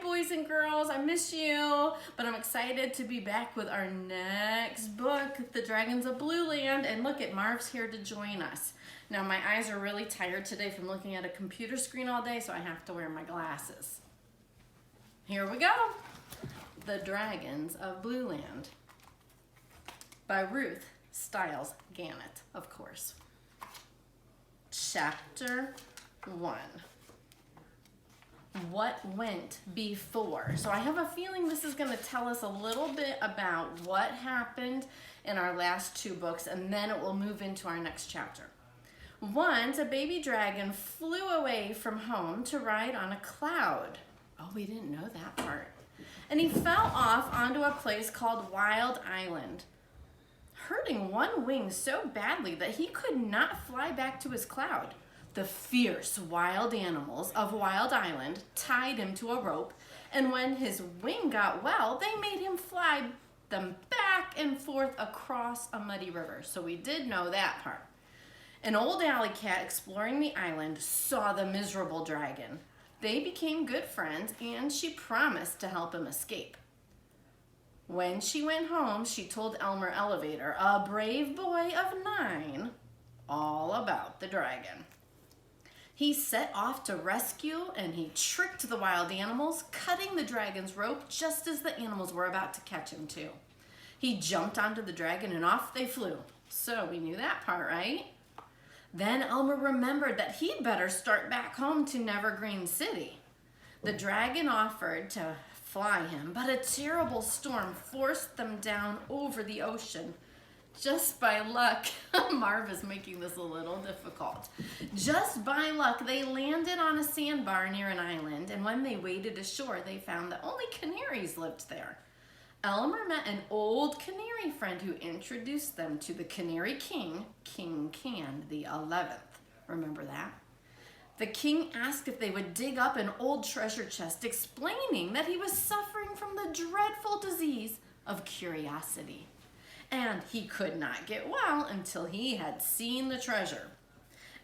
boys and girls. I miss you, but I'm excited to be back with our next book, The Dragons of Blueland. And look at Marv's here to join us. Now, my eyes are really tired today from looking at a computer screen all day, so I have to wear my glasses. Here we go. The Dragons of Blueland by Ruth Stiles Gannett, of course. Chapter 1. What went before? So I have a feeling this is going to tell us a little bit about what happened in our last two books, and then it will move into our next chapter. Once, a baby dragon flew away from home to ride on a cloud. Oh, we didn't know that part. And he fell off onto a place called Wild Island, hurting one wing so badly that he could not fly back to his cloud. The fierce wild animals of Wild Island tied him to a rope, and when his wing got well, they made him fly them back and forth across a muddy river. So we did know that part. An old alley cat exploring the island saw the miserable dragon. They became good friends, and she promised to help him escape. When she went home, she told Elmer Elevator, a brave boy of 9, all about the dragon. He set off to rescue, and he tricked the wild animals, cutting the dragon's rope just as the animals were about to catch him too. He jumped onto the dragon and off they flew. So we knew that part, right? Then Elmer remembered that he'd better start back home to Nevergreen City. The dragon offered to fly him, but a terrible storm forced them down over the ocean. Just by luck, Marv is making this a little difficult. Just by luck, they landed on a sandbar near an island, and when they waded ashore, they found that only canaries lived there. Elmer met an old canary friend who introduced them to the Canary King, King Can the 11th. Remember that? The king asked if they would dig up an old treasure chest, explaining that he was suffering from the dreadful disease of curiosity. And he could not get well until he had seen the treasure.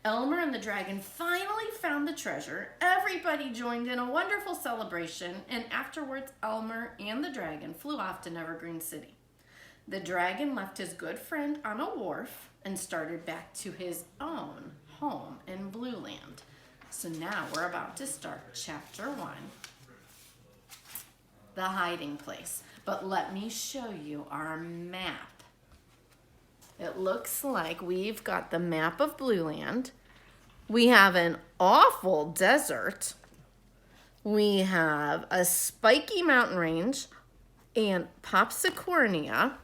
Elmer and the dragon finally found the treasure. Everybody joined in a wonderful celebration, and afterwards Elmer and the dragon flew off to Nevergreen City. The dragon left his good friend on a wharf and started back to his own home in Blueland. So now we're about to start chapter 1, the hiding place. But let me show you our map. It looks like we've got the map of Blueland. We have an awful desert. We have a spiky mountain range and Popsicornia.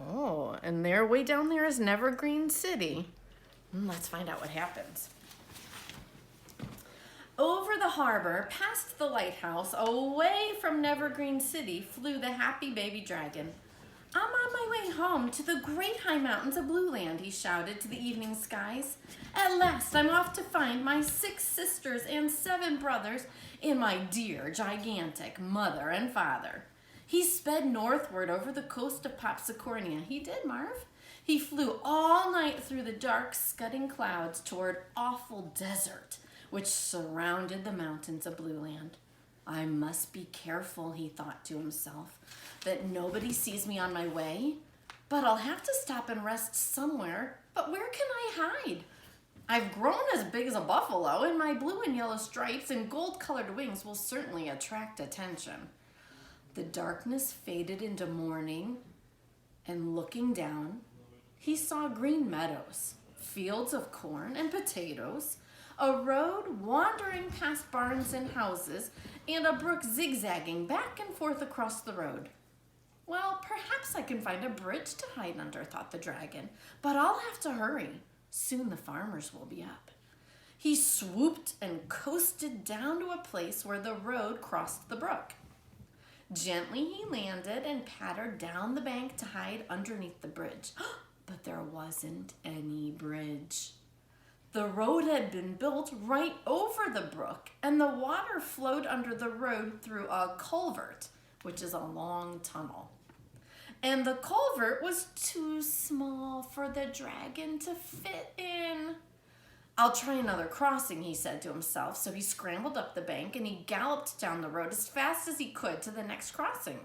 Oh, and there, way down there is Nevergreen City. Let's find out what happens. Over the harbor, past the lighthouse, away from Nevergreen City, flew the happy baby dragon. I'm on my way home to the great high mountains of Blueland, he shouted to the evening skies. At last, I'm off to find my 6 sisters and 7 brothers and my dear, gigantic mother and father. He sped northward over the coast of Popsicornia. He did, Marv. He flew all night through the dark, scudding clouds toward awful desert, which surrounded the mountains of Blueland. I must be careful, he thought to himself, that nobody sees me on my way. But I'll have to stop and rest somewhere. But where can I hide? I've grown as big as a buffalo, and my blue and yellow stripes and gold-colored wings will certainly attract attention. The darkness faded into morning, and looking down, he saw green meadows, fields of corn and potatoes, a road wandering past barns and houses, and a brook zigzagging back and forth across the road. Well, perhaps I can find a bridge to hide under, thought the dragon, but I'll have to hurry. Soon the farmers will be up. He swooped and coasted down to a place where the road crossed the brook. Gently he landed and pattered down the bank to hide underneath the bridge. But there wasn't any bridge. The road had been built right over the brook, and the water flowed under the road through a culvert, which is a long tunnel. And the culvert was too small for the dragon to fit in. I'll try another crossing, he said to himself. So he scrambled up the bank and he galloped down the road as fast as he could to the next crossing.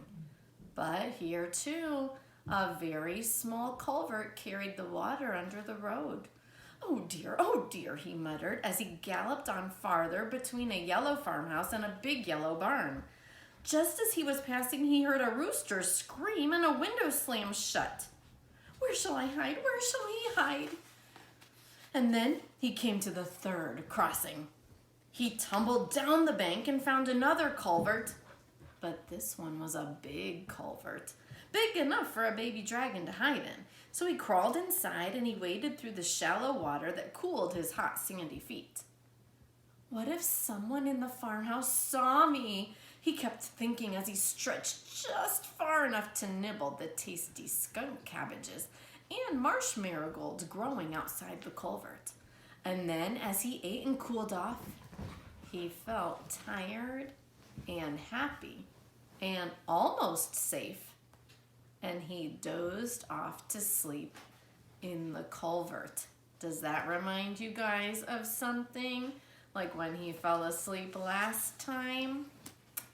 But here too, a very small culvert carried the water under the road. Oh dear, he muttered as he galloped on farther between a yellow farmhouse and a big yellow barn. Just as he was passing, he heard a rooster scream and a window slam shut. Where shall I hide? Where shall he hide? And then he came to the third crossing. He tumbled down the bank and found another culvert. But this one was a big culvert, big enough for a baby dragon to hide in. So he crawled inside and he waded through the shallow water that cooled his hot, sandy feet. What if someone in the farmhouse saw me? He kept thinking as he stretched just far enough to nibble the tasty skunk cabbages and marsh marigolds growing outside the culvert. And then as he ate and cooled off, he felt tired and happy and almost safe. And he dozed off to sleep in the culvert. Does that remind you guys of something? Like when he fell asleep last time?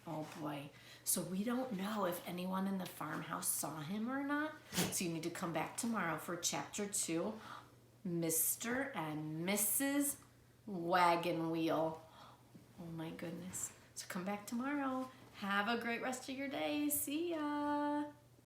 Oh boy. So we don't know if anyone in the farmhouse saw him or not. So you need to come back tomorrow for chapter 2, Mr. and Mrs. Wagon Wheel. Oh my goodness. So come back tomorrow. Have a great rest of your day. See ya.